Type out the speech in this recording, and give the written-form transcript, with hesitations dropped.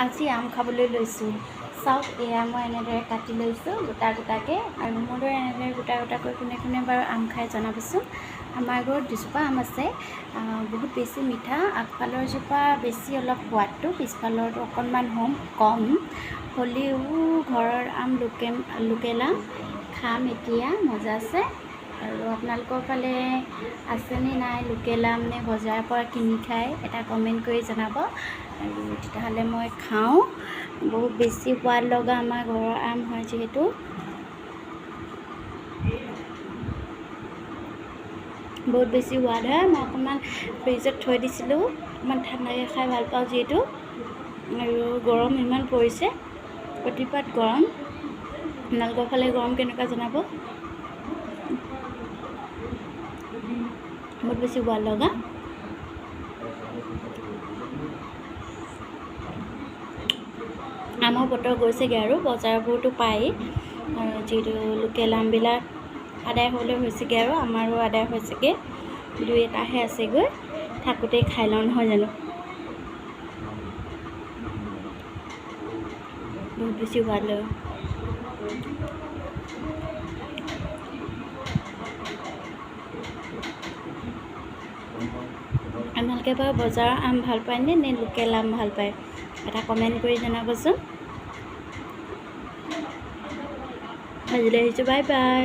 আজি আম খাবলৈ লৈছোঁ। চাওক, এয়া মই এনেদৰে কাটি লৈছোঁ গোটা গোটাকৈ, আৰু মোৰ দৰে এনেদৰে গোটা গোটাকৈ কোনে কোনে বাৰু আম খাই জনাবচোন। আমাৰ ঘৰত দুজোপা আম আছে, বহুত বেছি মিঠা। আগফালৰ জোপা বেছি অলপ সোৱাদটো, পিছফালৰটো অকণমান কম হ'লেও ঘৰৰ আম লোকেল আম খাম এতিয়া, মজা আছে। আৰু আপোনালোকৰ ফালে আছেনে নাই লোকেল আম, নে বজাৰৰ পৰা কিনি খায়, এটা কমেণ্ট কৰি জনাব। আৰু তেতিয়াহ'লে মই খাওঁ। বহুত বেছি সোৱাদ লগা আমাৰ ঘৰৰ আম হয় যিহেতু। বহুত বেছি সোৱাদ হয়। মই অকণমান ফ্ৰিজত থৈ দিছিলোঁ, অকণমান ঠাণ্ডাকৈ খাই ভাল পাওঁ যিহেতু। আৰু গৰম ইমান পৰিছে, অতিপাত গৰম। আপোনালোকৰ ফালে গৰম কেনেকুৱা জনাব। বহুত বেছি সোৱাদ লগা। আমৰ বতৰ গৈছেগৈ আৰু বজাৰবোৰতো পায়েই, আৰু যিহেতু লোকেল আমবিলাক আদায় হ'বলৈ হৈছেগৈ, আৰু আমাৰো আদায় হৈছেগৈ। দুই এটাহে আছেগৈ, থাকোঁতেই খাই লওঁ নহয় জানো। বহুত বেছি সোৱাদ লগা। আপোনালোকে বাৰু বজাৰৰ আম ভাল পায়নে, নে লোকেল আম ভাল পায়, এটা কমেণ্ট কৰি জনাবচোন। আজিলৈ আহিছোঁ, বাই বাই।